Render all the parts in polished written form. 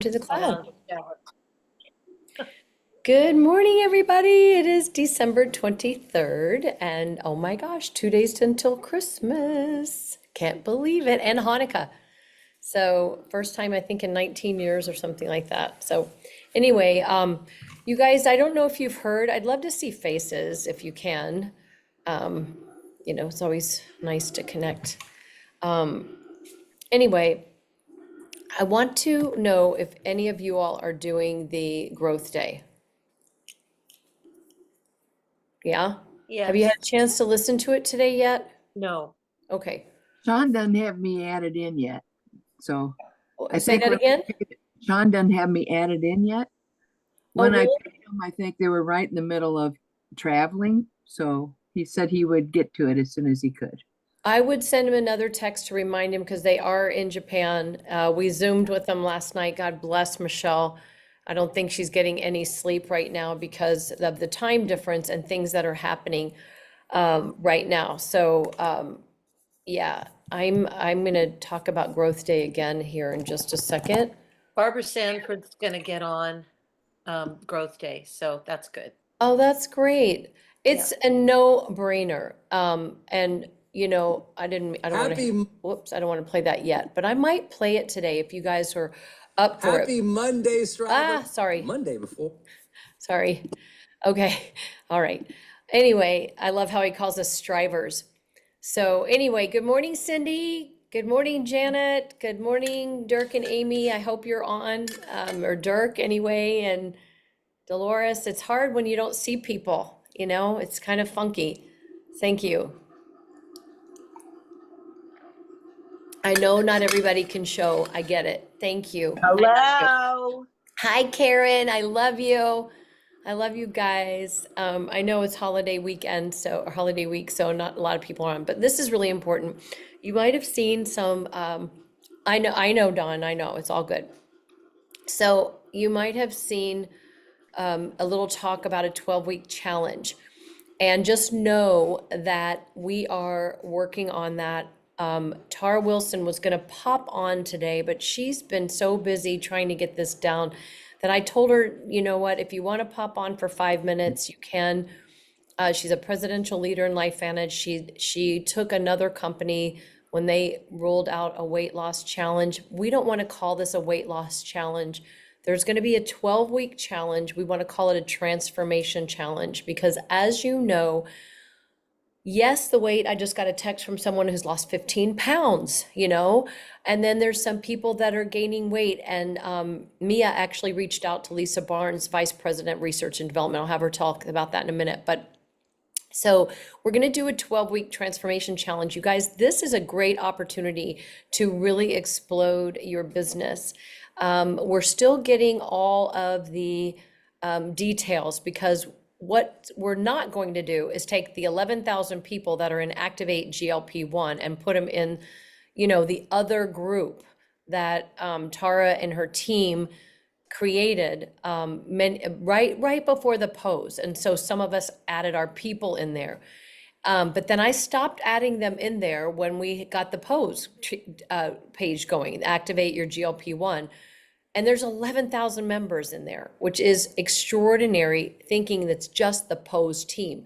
To the cloud. Yeah. Good morning, everybody. It is December 23rd, and oh my gosh, 2 days until Christmas. Can't believe it. And Hanukkah. So, first time I think in 19 years or something like that. So, anyway, you guys, I don't know if you've heard, I'd love to see faces if you can. Um, it's always nice to connect. Anyway, I want to know if any of you all are doing the growth day. Yeah? Have you had Yes. a chance to listen to it today yet? No. Okay. Sean doesn't have me added in yet. So I Say think that again? Sean doesn't have me added in yet. Oh, When I really? picked him, I think they were right in the middle of traveling. So he said he would get to it as soon as he could. I would send him another text to remind him because they are in Japan. We Zoomed with them last night. God bless Michelle. I don't think she's getting any sleep right now because of the time difference and things that are happening right now. So yeah, I'm gonna talk about Growth Day again here in just a second. Barbara Sanford's going to get on Growth Day, so that's good. Oh, that's great. Yeah. It's a no-brainer. And I don't want to, Happy whoops, I don't want to play that yet, but I might play it today if you guys are up for it. Happy Monday, Striver. Sorry, Monday before. sorry. Okay, all right. Anyway, I love how he calls us strivers. So anyway, good morning, Cindy. Good morning, Janet. Good morning, Dirk and Amy. I hope you're on, or Dirk anyway, and Dolores. It's hard when you don't see people, it's kind of funky. Thank you. I know not everybody can show. I get it. Thank you. I love you. Hello. Hi, Karen. I love you. I love you guys. I know it's holiday weekend, or holiday week, so not a lot of people are on, but this is really important. You might have seen some, I know, Dawn, I know, it's all good. So you might have seen a little talk about a 12-week challenge. And just know that we are working on that. Tara Wilson was going to pop on today, but she's been so busy trying to get this down that I told her, you know what, if you want to pop on for 5 minutes, you can. She's a presidential leader in LifeVantage. She took another company when they rolled out a weight loss challenge. We don't want to call this a weight loss challenge. There's going to be a 12-week challenge. We want to call it a transformation challenge because, as you know, yes, the weight, I just got a text from someone who's lost 15 pounds, and then there's some people that are gaining weight. And Mia actually reached out to Lisa Barnes, Vice President, Research and Development. I'll have her talk about that in a minute. But so we're going to do a 12-week transformation challenge. You guys, this is a great opportunity to really explode your business. We're still getting all of the details because what we're not going to do is take the 11,000 people that are in Activate GLP-1 and put them in, the other group that Tara and her team created right before the pose. And so some of us added our people in there. But then I stopped adding them in there when we got the pose page going, activate your GLP-1. And there's 11,000 members in there, which is extraordinary thinking that's just the pose team.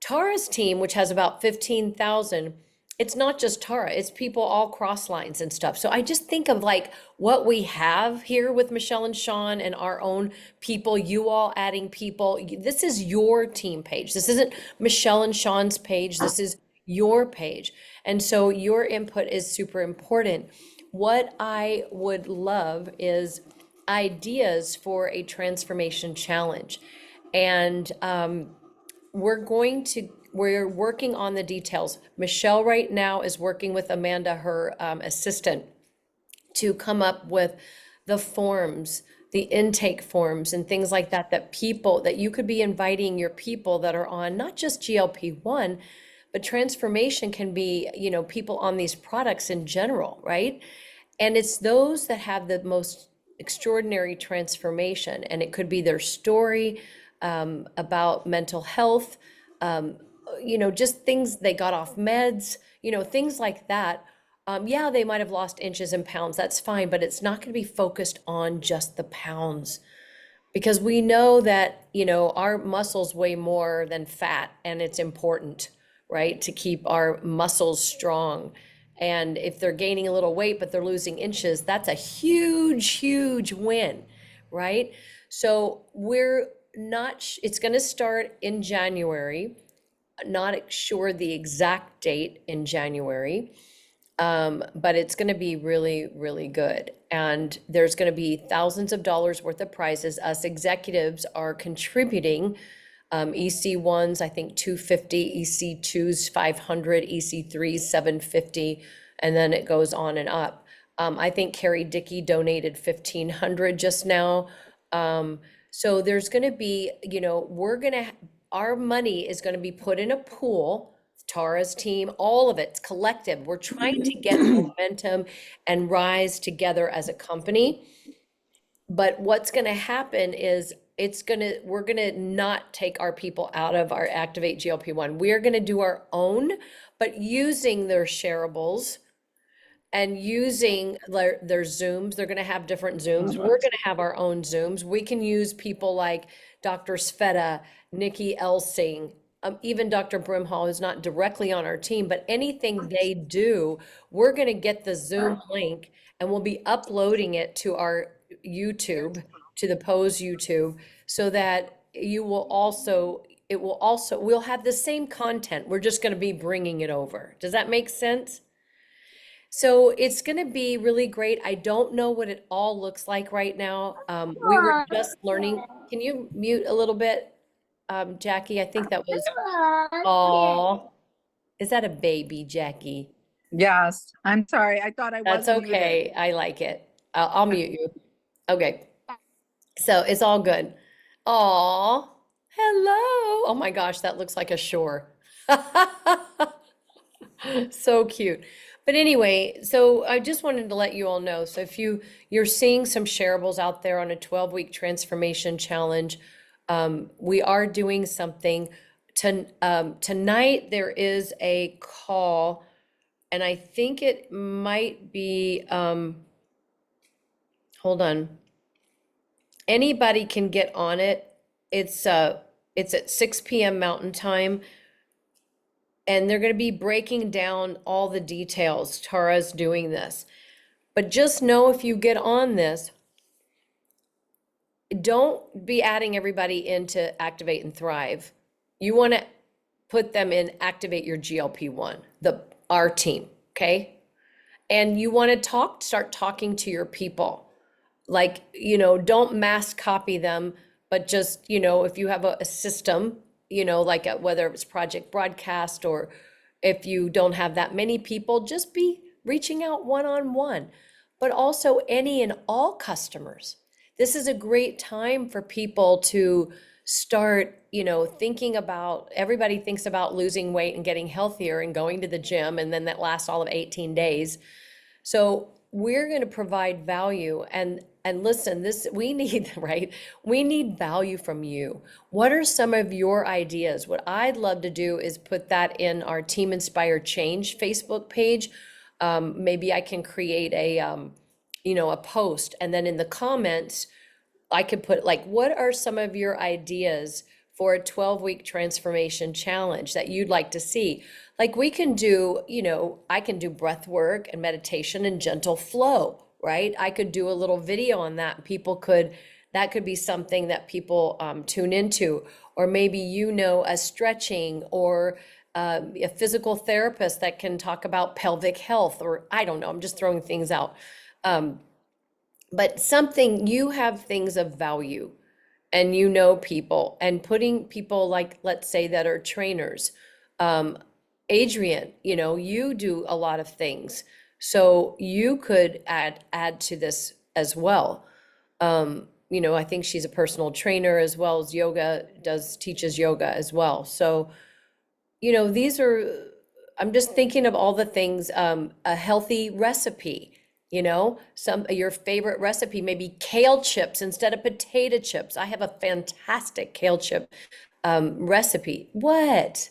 Tara's team, which has about 15,000, it's not just Tara, it's people all cross lines and stuff. So I just think of like what we have here with Michelle and Sean and our own people, you all adding people. This is your team page. This isn't Michelle and Sean's page. This is your page. And so your input is super important. What I would love is ideas for a transformation challenge. And we're working on the details. Michelle right now is working with Amanda, her assistant, to come up with the forms, the intake forms and things like that, that you could be inviting your people that are on not just GLP-1, but transformation can be, people on these products in general, right? And it's those that have the most extraordinary transformation. And it could be their story about mental health, just things they got off meds, things like that Yeah, they might have lost inches and pounds. That's fine, but it's not going to be focused on just the pounds because we know that, our muscles weigh more than fat and it's important, right, to keep our muscles strong. And if they're gaining a little weight, but they're losing inches, that's a huge, huge win, right? So we're not, it's going to start in January, not sure the exact date in January. But it's going to be really, really good. And there's going to be thousands of dollars worth of prizes. Us executives are contributing. EC1s, I think 250, EC2s 500, EC3s 750, and then it goes on and up. I think Carrie Dickey donated 1,500 just now. So there's going to be, our money is going to be put in a pool. Tara's team, all of it's collective. We're trying to get momentum and rise together as a company. But what's going to happen is we're going to not take our people out of our Activate GLP-1. We're going to do our own, but using their shareables and using their Zooms. They're going to have different Zooms. We're going to have our own Zooms. We can use people like Dr. Sveta, Nikki Elsing, even Dr. Brimhall, who's not directly on our team, but anything they do, we're going to get the Zoom link and we'll be uploading it to our YouTube, to the Pose YouTube, so that we'll have the same content. We're just going to be bringing it over. Does that make sense? So it's going to be really great. I don't know what it all looks like right now. We were just learning. Can you mute a little bit, Jackie? I think that was, oh, is that a baby, Jackie? Yes, I'm sorry. I thought I That's wasn't muted. okay. I like it. I'll mute you. Okay. So it's all good. Oh, hello. Oh my gosh, that looks like a shore. So cute. But anyway, so I just wanted to let you all know. So if you're seeing some shareables out there on a 12-week transformation challenge, we are doing something. Tonight there is a call, and I think it might be, hold on. Anybody can get on it. It's at 6 p.m. Mountain Time. And they're going to be breaking down all the details. Tara's doing this. But just know if you get on this, don't be adding everybody into Activate and Thrive. You want to put them in Activate Your GLP-1, our team, okay? And you want to start talking to your people. Like, don't mass copy them, but just, if you have a system, like whether it's Project Broadcast, or if you don't have that many people, just be reaching out one-on-one, but also any and all customers. This is a great time for people to start, thinking about, everybody thinks about losing weight and getting healthier and going to the gym, and then that lasts all of 18 days. So we're going to provide value, and listen, we need, right? We need value from you. What are some of your ideas? What I'd love to do is put that in our Team Inspire Change Facebook page. Maybe I can create a post, and then in the comments, I could put like, what are some of your ideas for a 12-week transformation challenge that you'd like to see? Like we can do, I can do breath work and meditation and gentle flow, right? I could do a little video on that. That could be something that people tune into, or maybe, a stretching, or a physical therapist that can talk about pelvic health, or I don't know, I'm just throwing things out. But something, you have things of value, and people, and putting people like, let's say, that are trainers. Adrian, you do a lot of things, so you could add to this as well. I think she's a personal trainer as well as teaches yoga as well. So, I'm just thinking of all the things, a healthy recipe, your favorite recipe, maybe kale chips instead of potato chips. I have a fantastic kale chip recipe. What,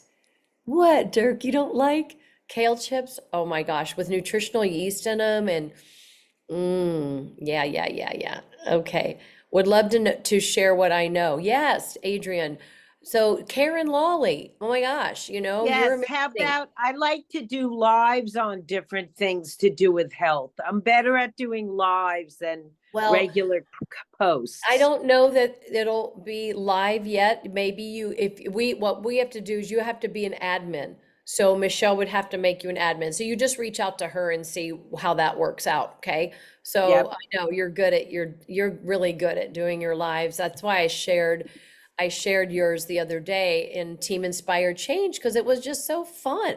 Dirk, you don't like? Kale chips, oh my gosh, with nutritional yeast in them and yeah, yeah, yeah, yeah. Okay. Would love to to share what I know. Yes, Adrian. So Karen Lawley, oh my gosh, you're Yes, how amazing. about I like to do lives on different things to do with health. I'm better at doing lives than Well, regular I posts. don't know that it'll be live yet. Maybe what we have to do is you have to be an admin. So Michelle would have to make you an admin. So you just reach out to her and see how that works out, okay? So Yep. I know you're really good at doing your lives. That's why I shared yours the other day in Team Inspired Change because it was just so fun,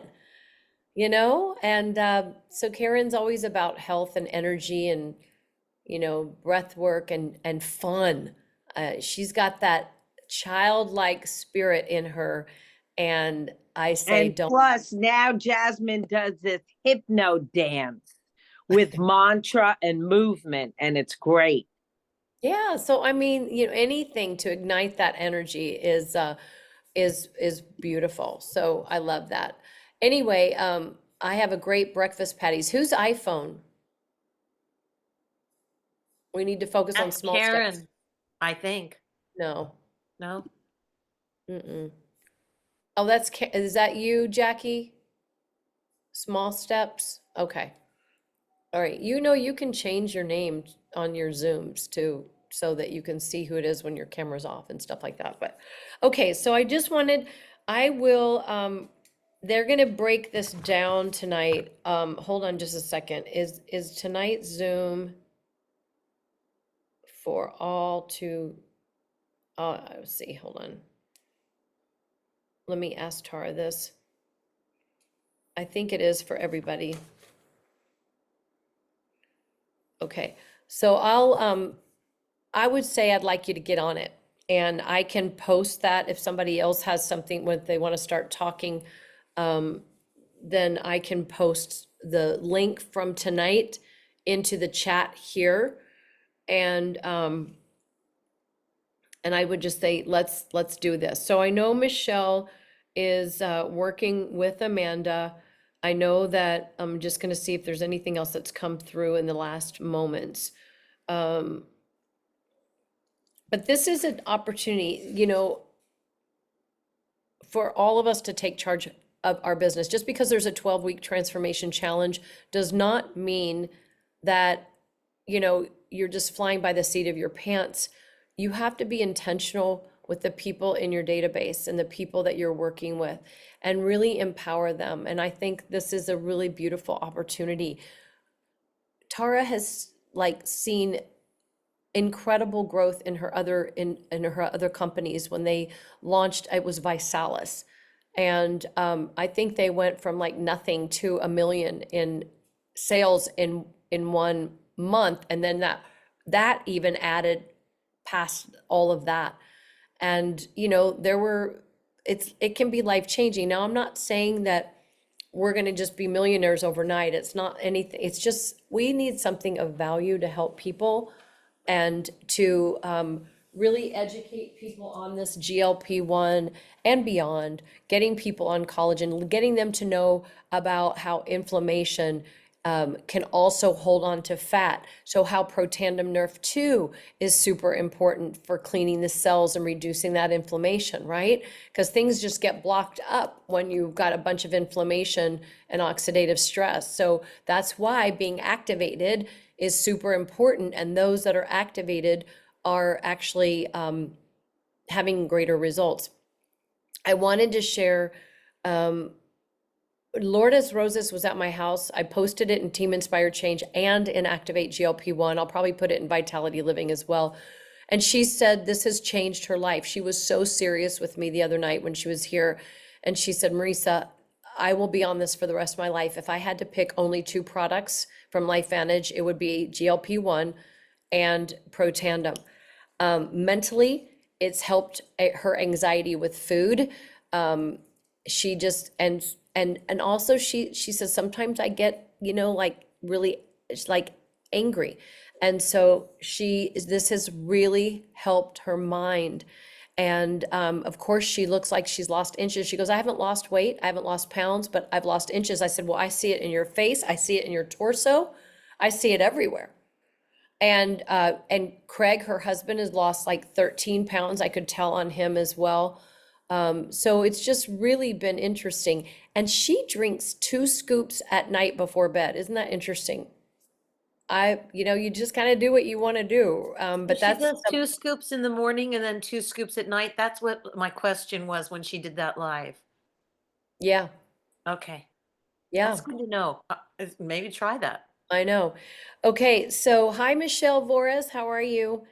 And so Karen's always about health and energy and breath work and fun. She's got that childlike spirit in her, and I say, And don't. plus, now Jasmine does this hypno dance with mantra and movement, and it's great. Yeah, so I mean, anything to ignite that energy is beautiful. So I love that. Anyway, I have a great breakfast patties. Whose iPhone? We need to focus on That's small steps. Karen, I think. No. No? Mm-mm. Oh, is that you, Jackie? Small steps? Okay. All right. You can change your name on your Zooms too, so that you can see who it is when your camera's off and stuff like that. But okay, so I will, they're gonna break this down tonight. Hold on just a second. Is tonight's Zoom for all to, let's see, hold on. Let me ask Tara this. I think it is for everybody. Okay, so I would say I'd like you to get on it. And I can post that if somebody else has something when they want to start talking, then I can post the link from tonight into the chat here. And I would just say, let's do this. So I know Michelle is working with Amanda. I know that I'm just gonna see if there's anything else that's come through in the last moments. But this is an opportunity, for all of us to take charge of our business. Just because there's a 12-week transformation challenge does not mean that, you're just flying by the seat of your pants. You have to be intentional with the people in your database and the people that you're working with and really empower them. And I think this is a really beautiful opportunity. Tara has seen incredible growth in her other companies. When they launched, it was Visalis, and I think they went from nothing to $1 million in sales in 1 month, and then that even added past all of that. And it can be life changing. Now, I'm not saying that we're going to just be millionaires overnight. It's not anything. It's just we need something of value to help people and to really educate people on this GLP-1 and beyond, getting people on collagen, getting them to know about how inflammation can also hold on to fat. So how Protandim Nerf 2 is super important for cleaning the cells and reducing that inflammation, right? Because things just get blocked up when you've got a bunch of inflammation and oxidative stress. So that's why being activated is super important. And those that are activated are actually having greater results. I wanted to share, Lourdes Roses was at my house. I posted it in Team Inspired Change and in Activate GLP-1. I'll probably put it in Vitality Living as well. And she said this has changed her life. She was so serious with me the other night when she was here. And she said, Marisa, I will be on this for the rest of my life. If I had to pick only 2 products from LifeVantage, it would be GLP-1 and Protandim. Mentally, it's helped her anxiety with food. She just and also she says sometimes I get really it's angry, and so this has really helped her mind. And of course, she looks like she's lost inches. She goes, I haven't lost weight, I haven't lost pounds, but I've lost inches. I said, well, I see it in your face, I see it in your torso, I see it everywhere. And Craig, her husband, has lost like 13 pounds. I could tell on him as well. So it's just really been interesting. And she drinks 2 scoops at night before bed. Isn't that interesting? You just kind of do what you want to do. But She that's, does 2 scoops in the morning and then 2 scoops at night. That's what my question was when she did that live. yeah, Okay, yeah, that's good to know. Maybe try that. I know. Okay, so hi, Michelle Vores. How are you?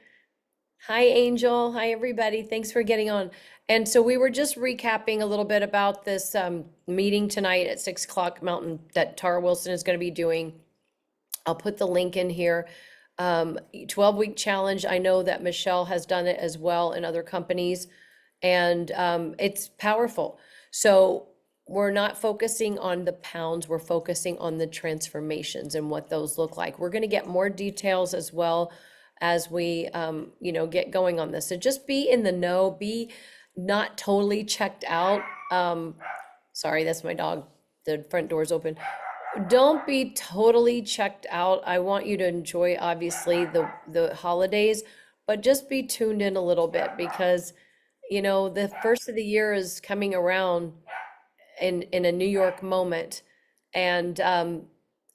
Hi, Angel. Hi, everybody. Thanks for getting on. And so we were just recapping a little bit about this meeting tonight at 6 o'clock Mountain that Tara Wilson is going to be doing. I'll put the link in here. 12-week challenge. I know that Michelle has done it as well in other companies, and it's powerful. So we're not focusing on the pounds, we're focusing on the transformations and what those look like. We're going to get more details as well as we, get going on this. So just be in the know, be not totally checked out. Sorry, that's my dog. The front door's open. Don't be totally checked out. I want you to enjoy, obviously, the holidays, but just be tuned in a little bit because, the first of the year is coming around in a New York moment, and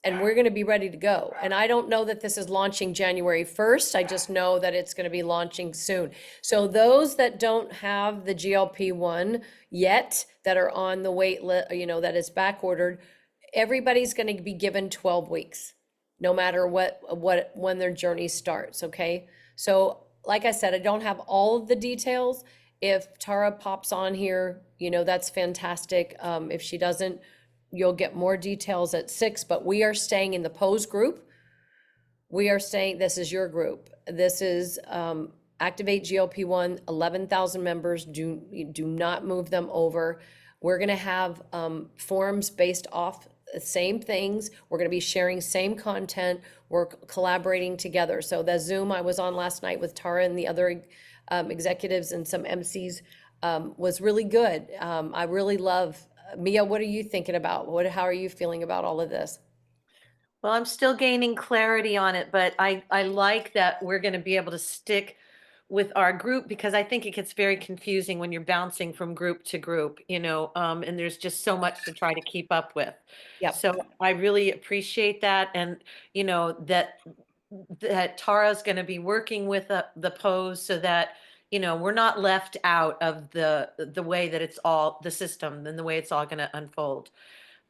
we're going to be ready to go. And I don't know that this is launching January 1st. I just know that it's going to be launching soon. So those that don't have the GLP-1 yet, that are on the wait list, that is back ordered, everybody's going to be given 12 weeks, no matter when their journey starts. Okay. So like I said, I don't have all of the details. If Tara pops on here, that's fantastic. If she doesn't, you'll get more details at 6, but we are staying in the pose group. We are staying, this is your group. This is Activate GLP-1, 11,000 members. Do not move them over. We're going to have forums based off the same things. We're going to be sharing same content. We're collaborating together. So the Zoom I was on last night with Tara and the other executives and some MCs was really good. I really love, Mia, what are you thinking about? How are you feeling about all of this? Well, I'm still gaining clarity on it, but I like that we're going to be able to stick with our group because I think it gets very confusing when you're bouncing from group to group, and there's just so much to try to keep up with. Yep. So I really appreciate that, and that Tara's going to be working with the pose so that we're not left out of the way that it's all the system and the way it's all going to unfold.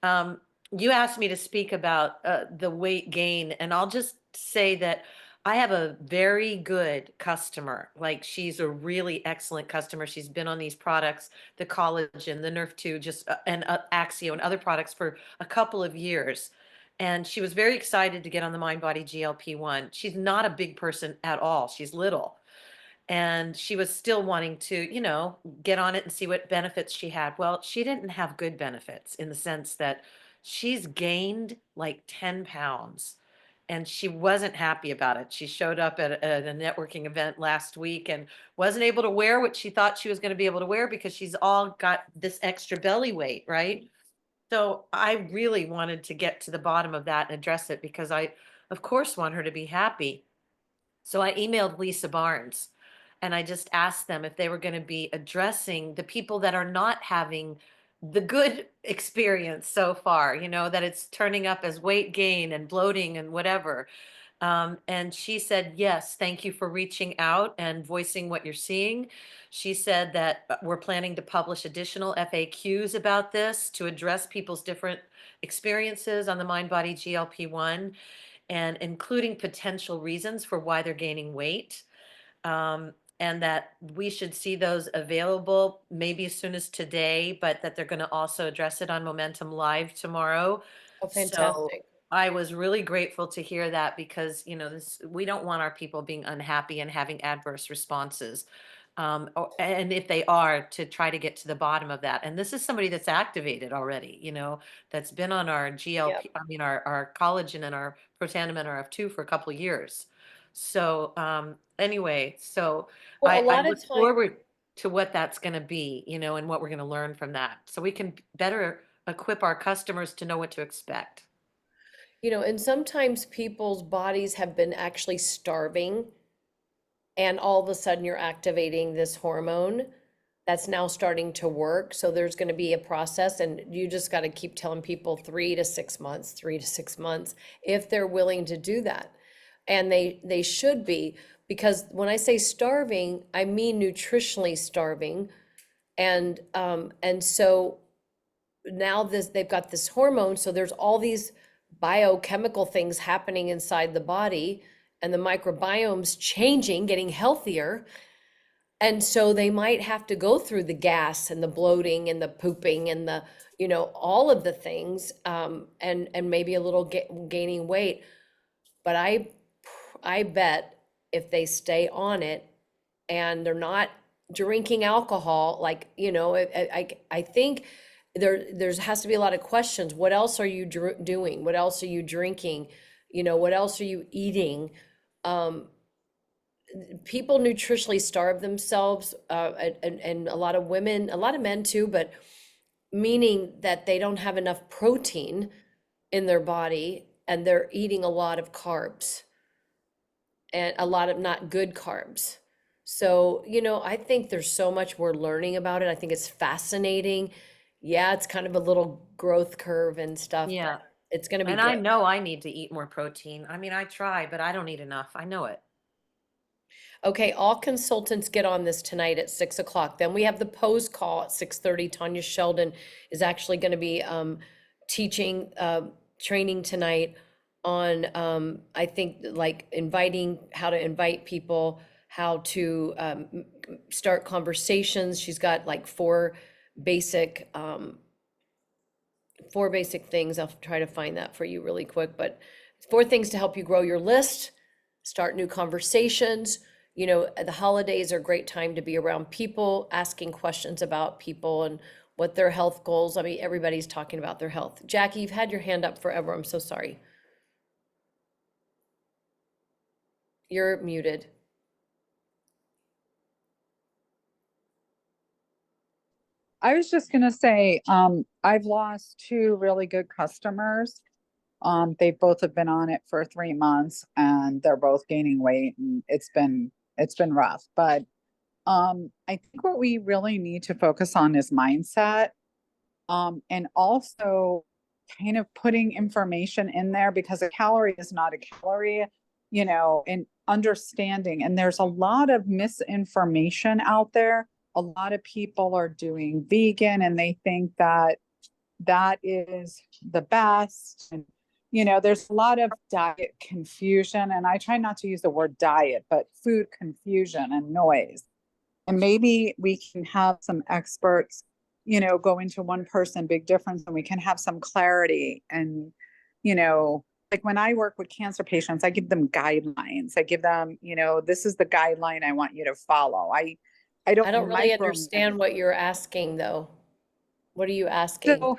Um, you asked me to speak about the weight gain, and I'll just say that I have a very good customer. Like she's a really excellent customer. She's been on these products, the collagen, the Nerf 2, just and Axio and other products for a couple of years. And she was very excited to get on the Mind Body GLP-1. She's not a big person at all. She's little and she was still wanting to, get on it and see what benefits she had. Well, she didn't have good benefits in the sense that she's gained like 10 pounds and she wasn't happy about it. She showed up at a networking event last week and wasn't able to wear what she thought she was going to be able to wear because she's all got this extra belly weight, right? So I really wanted to get to the bottom of that and address it because I, of course, want her to be happy. So I emailed Lisa Barnes and I just asked them if they were going to be addressing the people that are not having the good experience so far, that it's turning up as weight gain and bloating and whatever. And she said, yes, thank you for reaching out and voicing what you're seeing. She said that we're planning to publish additional FAQs about this to address people's different experiences on the Mind Body GLP-1 and including potential reasons for why they're gaining weight. And that we should see those available maybe as soon as today, but that they're going to also address it on Momentum Live tomorrow. Oh, So fantastic. I was really grateful to hear that because, we don't want our people being unhappy and having adverse responses. And if they are, to try to get to the bottom of that. And this is somebody that's activated already, that's been on our Yep. GLP, I mean, our collagen and our protandim and RF2 for a couple of years. So anyway, so Well, a I lot of look time, forward. to what that's going to be, and what we're going to learn from that. So we can better equip our customers to know what to expect. And sometimes people's bodies have been actually starving, and all of a sudden you're activating this hormone that's now starting to work. So there's going to be a process, and you just got to keep telling people 3 to 6 months, 3 to 6 months, if they're willing to do that. And they should be, because when I say starving, I mean nutritionally starving. And so now they've got this hormone, so there's all these biochemical things happening inside the body, and the microbiome's changing, getting healthier. And so they might have to go through the gas and the bloating and the pooping and the, all of the things, and maybe a little gaining weight. But I bet if they stay on it and they're not drinking alcohol, like, I think there has to be a lot of questions. What else are you doing? What else are you drinking? What else are you eating? People nutritionally starve themselves, and a lot of women, a lot of men too, but meaning that they don't have enough protein in their body, and they're eating a lot of carbs and a lot of not good carbs. So, I think there's so much we're learning about it. I think it's fascinating. Yeah, it's kind of a little growth curve and stuff, Yeah. but it's going to be And I great. know I need to eat more protein. I mean, I try, but I don't eat enough. I know it. Okay, all consultants get on this tonight at 6 o'clock. Then we have the pose call at 6:30. Tanya Sheldon is actually going to be teaching, training tonight on, I think, like how to invite people, how to start conversations. She's got like basic, four basic things. I'll try to find that for you really quick, but 4 things to help you grow your list, start new conversations. The holidays are a great time to be around people, asking questions about people and what their health goals. I mean, everybody's talking about their health. Jackie, you've had your hand up forever. I'm so sorry. You're muted. I was just gonna say, I've lost two really good customers. They both have been on it for 3 months and they're both gaining weight and it's been rough. But I think what we really need to focus on is mindset. And also kind of putting information in there, because a calorie is not a calorie, and understanding. And there's a lot of misinformation out there. A lot of people are doing vegan and they think that that is the best. And, there's a lot of diet confusion. And I try not to use the word diet, but food confusion and noise. And maybe we can have some experts, go into one person, big difference, and we can have some clarity. And, like when I work with cancer patients, I give them guidelines. I give them, this is the guideline I want you to follow. I don't I don't really micromanage. understand what you're asking, though. What are you asking? So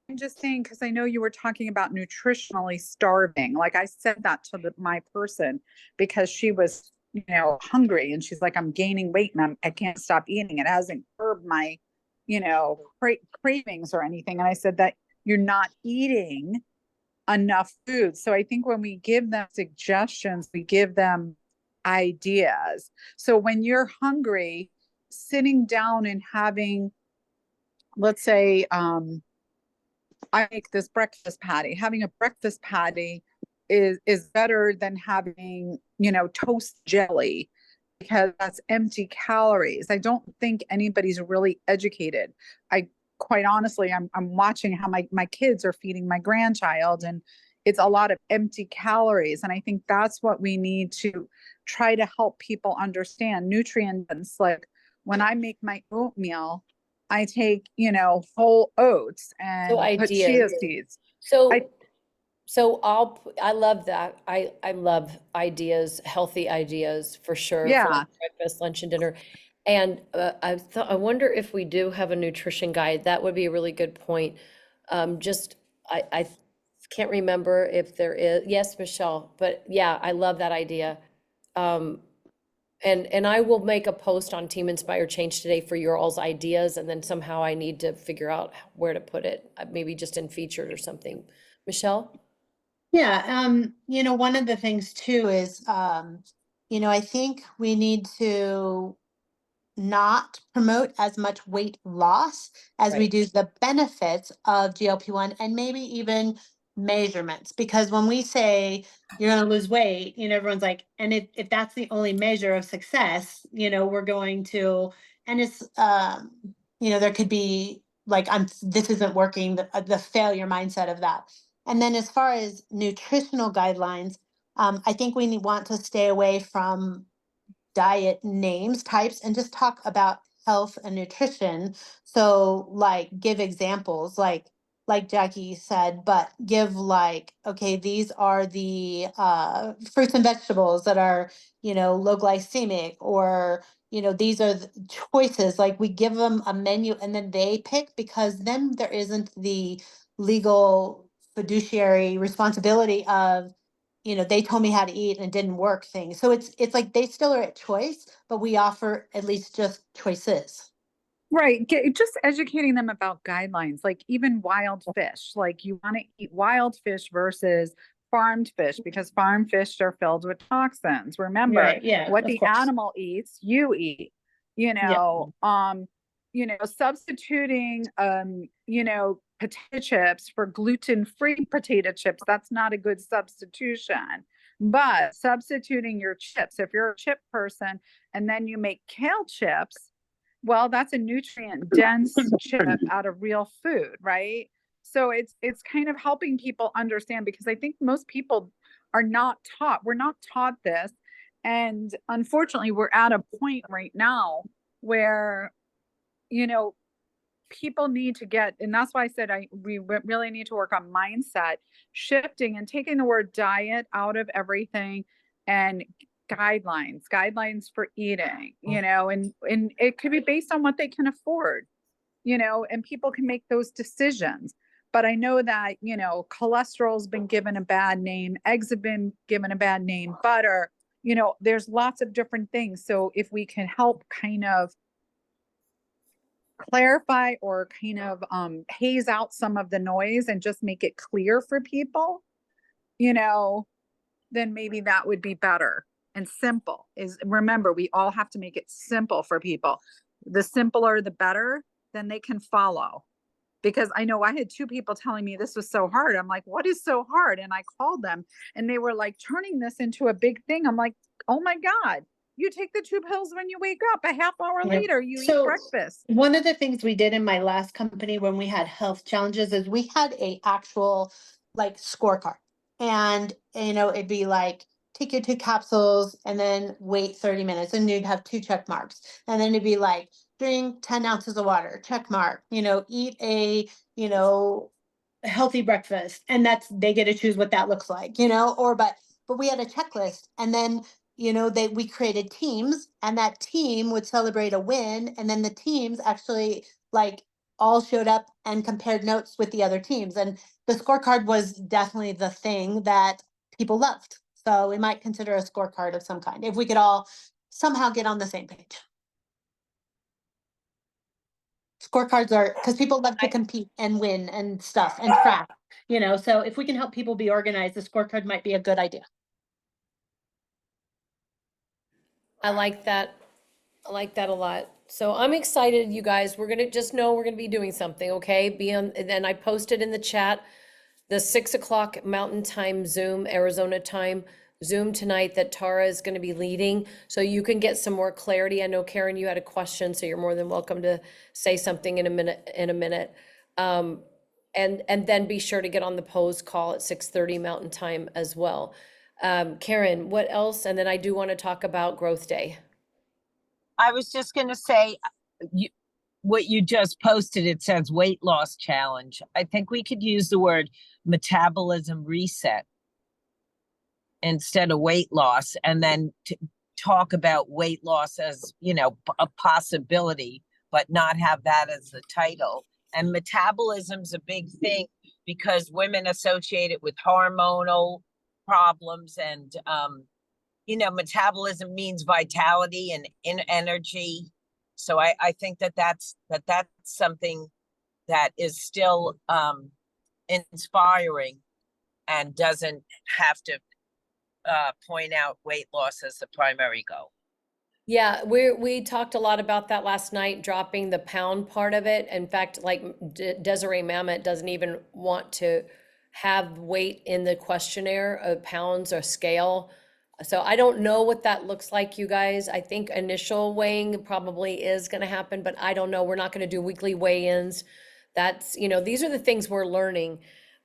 I'm just saying, because I know you were talking about nutritionally starving. Like I said that to my person because she was, hungry, and she's like, I'm gaining weight and I can't stop eating. It hasn't curbed my, cravings or anything. And I said that you're not eating enough food. So I think when we give them suggestions, we give them ideas. So when you're hungry, sitting down and having, let's say, I make this breakfast patty. Having a breakfast patty is better than having, toast jelly, because that's empty calories. I don't think anybody's really educated. I quite honestly, I'm watching how my kids are feeding my grandchild, and it's a lot of empty calories. And I think that's what we need to try to help people understand. Nutrients, like when I make my oatmeal, I take, whole oats So and put chia ideas. seeds. So, I I love that. I love ideas, healthy ideas for sure, for Yeah. like breakfast, lunch, and dinner. And I wonder if we do have a nutrition guide. That would be a really good point. Just I can't remember if there is. Yes, Michelle. But yeah, I love that idea. Um, And I will make a post on Team Inspire Change today for your all's ideas, and then somehow I need to figure out where to put it, maybe just in featured or something. Michelle? Yeah, one of the things too is, I think we need to not promote as much weight loss as we Right. do the benefits of GLP-1 and maybe even measurements. Because when we say you're going to lose weight, everyone's like, and if that's the only measure of success, we're going to, and it's, there could be like, this isn't working, the failure mindset of that. And then as far as nutritional guidelines, I think want to stay away from diet names, types, and just talk about health and nutrition. So like give examples like Jackie said, but give like, okay, these are the fruits and vegetables that are, low glycemic, or, these are the choices. Like we give them a menu and then they pick, because then there isn't the legal fiduciary responsibility of, they told me how to eat and it didn't work thing. So it's like they still are at choice, but we offer at least just choices. Right. Just educating them about guidelines, like even wild fish. Like you want to eat wild fish versus farmed fish, because farmed fish are filled with toxins. Remember, Right. Yeah. what Of the course. animal eats, you eat. Substituting potato chips for gluten-free potato chips, that's not a good substitution. But substituting your chips, if you're a chip person and then you make kale chips, well, that's a nutrient dense chip out of real food, right? So it's kind of helping people understand, because I think most people are not taught. We're not taught this. And unfortunately, we're at a point right now where, people need to get, and that's why I said we really need to work on mindset shifting and taking the word diet out of everything, and guidelines for eating, and it could be based on what they can afford, and people can make those decisions. But I know that, cholesterol's been given a bad name, eggs have been given a bad name, butter, there's lots of different things. So if we can help kind of clarify or kind of haze out some of the noise and just make it clear for people, then maybe that would be better. And simple is, remember, we all have to make it simple for people. The simpler, the better, then they can follow. Because I know I had two people telling me this was so hard. I'm like, what is so hard? And I called them and they were like turning this into a big thing. I'm like, oh my God, you take the 2 pills when you wake up, a half hour Yep. later, you eat So breakfast. one of the things we did in my last company when we had health challenges is we had a actual like scorecard. And it'd be like, take your 2 capsules and then wait 30 minutes, and you'd have 2 check marks. And then it'd be like, drink 10 ounces of water, check mark, eat a, healthy breakfast. And they get to choose what that looks like, but we had a checklist. And then we created teams, and that team would celebrate a win, and then the teams actually like all showed up and compared notes with the other teams, and the scorecard was definitely the thing that people loved. So we might consider a scorecard of some kind if we could all somehow get on the same page. Scorecards are, because people love to compete and win and stuff and track, so if we can help people be organized, the scorecard might be a good idea. I like that. I like that a lot. So I'm excited, you guys. We're gonna just know we're gonna be doing something, okay? Be on, and then I posted in the chat the 6 o'clock Mountain Time Zoom, Arizona time Zoom tonight that Tara is gonna be leading. So you can get some more clarity. I know Karen, you had a question, so you're more than welcome to say something in a minute. And then be sure to get on the pose call at 6:30 Mountain Time as well. Karen, what else? And then I do want to talk about Growth Day. I was just gonna say, what you just posted, it says weight loss challenge. I think we could use the word metabolism reset instead of weight loss, and then talk about weight loss as, a possibility, but not have that as the title. And metabolism's a big thing because women associate it with hormonal problems and, metabolism means vitality and in energy. So I think that's something that is still inspiring and doesn't have to point out weight loss as the primary goal. Yeah, we talked a lot about that last night, dropping the pound part of it. In fact, like Desiree Mamet doesn't even want to have weight in the questionnaire of pounds or scale. So I don't know what that looks like, you guys. I think initial weighing probably is going to happen, but I don't know. We're not going to do weekly weigh-ins. That's, these are the things we're learning.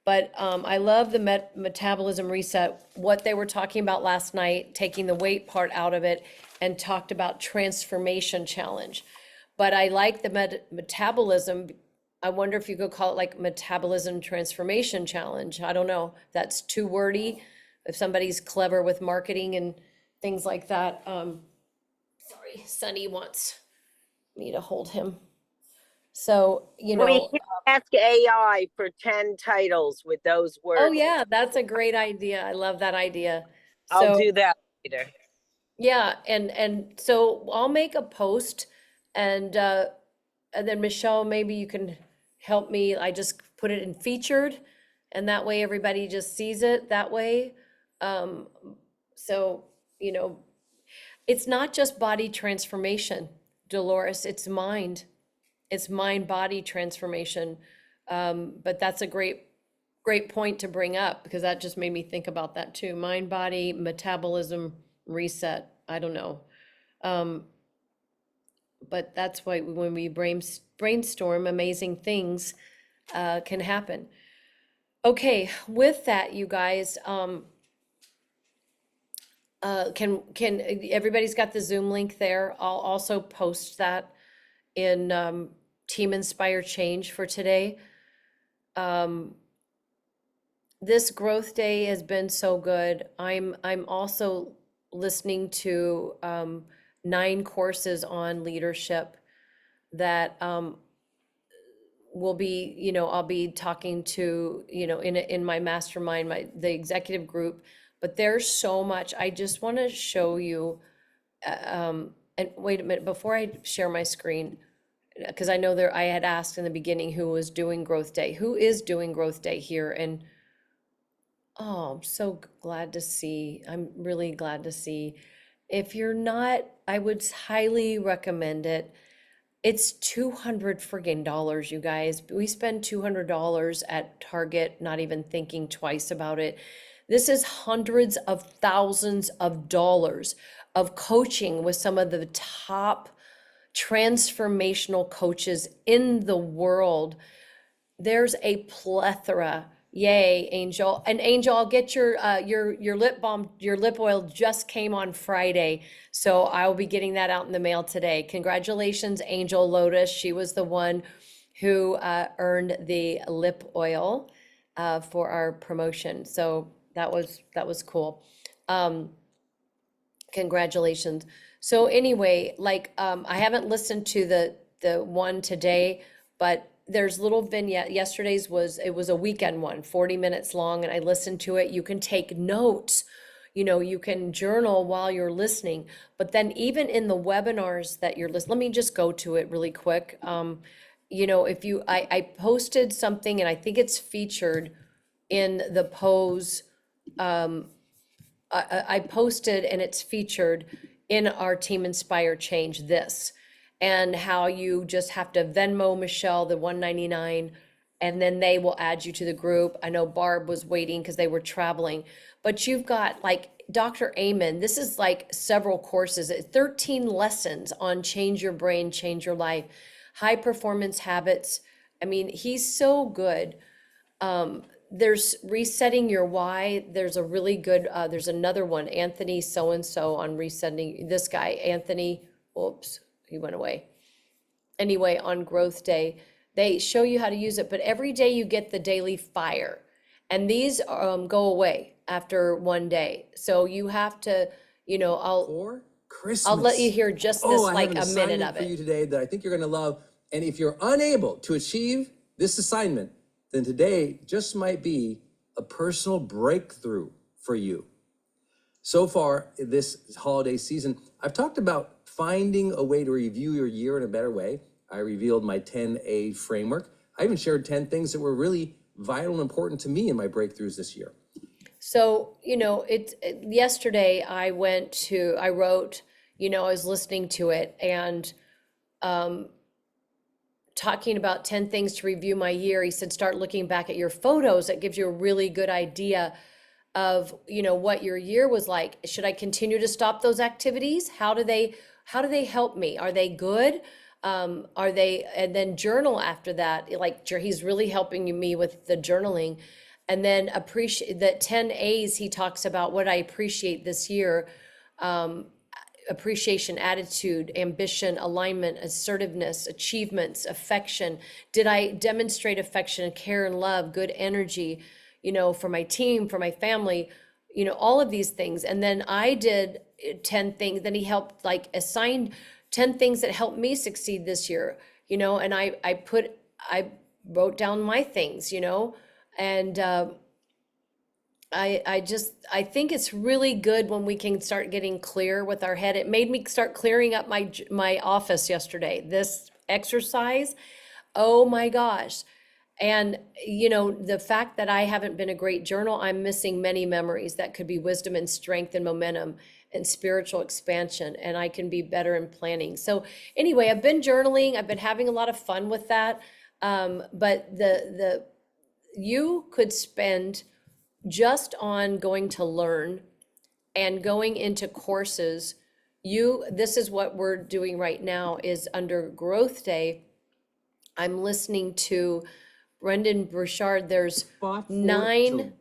But I love the metabolism reset, what they were talking about last night, taking the weight part out of it and talked about transformation challenge. But I like the metabolism. I wonder if you could call it like metabolism transformation challenge. I don't know. That's too wordy. If somebody's clever with marketing and things like that. Sorry, Sonny wants me to hold him. So, We can ask AI for 10 titles with those words. Oh yeah, that's a great idea. I love that idea. I'll So, do that later. yeah, and so I'll make a post and then Michelle, maybe you can help me. I just put it in featured and that way everybody just sees it that way. So, it's not just body transformation, Dolores, it's mind. It's mind-body transformation. But that's a great point to bring up because that just made me think about that too. Mind, body, metabolism, reset. I don't know. But that's why when we brainstorm, amazing things can happen. Okay, with that, you guys, can everybody's got the Zoom link there? I'll also post that in Team Inspire Change for today. This growth day has been so good. I'm also listening to 9 courses on leadership that will be, I'll be talking to, in my mastermind, the executive group. But there's so much. I just want to show you. And wait a minute before I share my screen, because I know I had asked in the beginning who was doing growth day. Who is doing growth day here? And oh, I'm so glad to see. I'm really glad to see. If you're not, I would highly recommend it. It's $200 friggin' dollars, you guys. We spend $200 at Target, not even thinking twice about it. This is hundreds of thousands of dollars of coaching with some of the top transformational coaches in the world. There's a plethora. Yay, Angel. And Angel, I'll get your lip balm, your lip oil just came on Friday. So I will be getting that out in the mail today. Congratulations, Angel Lotus. She was the one who earned the lip oil for our promotion. So that was cool. Congratulations. So anyway, like I haven't listened to the one today, but there's little vignette. Yesterday's was a weekend one, 40 minutes long, and I listened to it. You can take notes, you can journal while you're listening. But then even in the webinars that you're listening, let me just go to it really quick. I posted something, and I think it's featured in the pose. I posted and it's featured in our Team Inspire Change this, and how you just have to Venmo Michelle the $199 and then they will add you to the group. I know Barb was waiting because they were traveling, but you've got like Dr. Amen. This is like several courses, 13 lessons on change your brain, change your life, high performance habits. I mean, he's so good. There's resetting your why. There's a really good, there's another one, Anthony so-and-so on resetting, this guy, Anthony, oops, he went away. Anyway, on growth day, they show you how to use it, but every day you get the daily fire. And these go away after one day. So you have to, For Christmas. I'll let you hear just this, like a minute assignment of for you it. today that I think you're going to love. And if you're unable to achieve this assignment, then today just might be a personal breakthrough for you. So far this holiday season, I've talked about finding a way to review your year in a better way. I revealed my 10A framework. I even shared 10 things that were really vital and important to me in my breakthroughs this year. So, yesterday I wrote, I was listening to it and talking about 10 things to review my year. He said, start looking back at your photos. That gives you a really good idea of, what your year was like. Should I continue to stop those activities? How do they help me? Are they good? And then journal after that. Like he's really helping me with the journaling. And then appreciate that 10 A's he talks about what I appreciate this year. Appreciation, attitude, ambition, alignment, assertiveness, achievements, affection. Did I demonstrate affection, care, and love, good energy, for my team, for my family, all of these things. And then I did 10 things. Then he helped assigned 10 things that helped me succeed this year, and I wrote down my things, and I think it's really good when we can start getting clear with our head. It made me start clearing up my office yesterday. This exercise, oh my gosh. And the fact that I haven't been a great journal, I'm missing many memories that could be wisdom and strength and momentum and spiritual expansion, and I can be better in planning. So anyway, I've been journaling. I've been having a lot of fun with that. But you could spend just on going to learn and going into courses. This is what we're doing right now is under Growth Day. I'm listening to Brendan Burchard. There's 9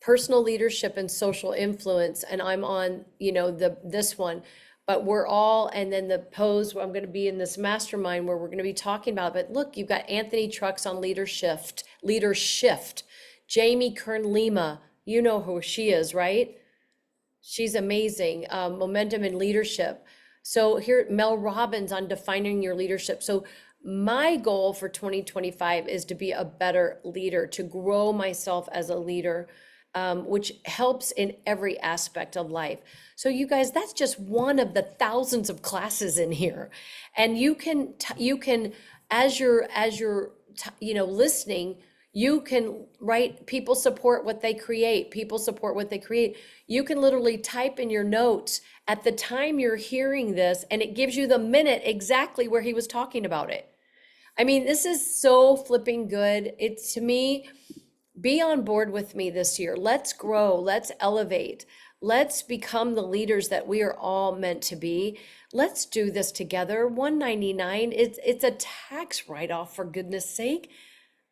personal leadership and social influence, and I'm on, this one. But we're all, and then the pose, I'm going to be in this mastermind where we're going to be talking about, but look, you've got Anthony Trucks on leadership, Jamie Kern Lima, you know who she is, right? She's amazing. Momentum and leadership. So here, Mel Robbins on defining your leadership. So my goal for 2025 is to be a better leader, to grow myself as a leader, which helps in every aspect of life. So you guys, that's just one of the thousands of classes in here. And you can, as you're listening, you can write, people support what they create. People support what they create. You can literally type in your notes at the time you're hearing this, and it gives you the minute exactly where he was talking about it. I mean, this is so flipping good. It's, to me, be on board with me this year. Let's grow. Let's elevate. Let's become the leaders that we are all meant to be. Let's do this together. $199, it's a tax write-off, for goodness sake.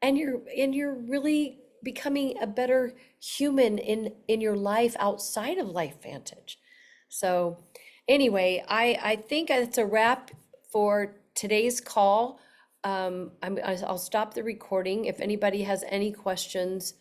And you're really becoming a better human in your life outside of LifeVantage. So anyway, I think that's a wrap for today's call. I'll stop the recording. If anybody has any questions,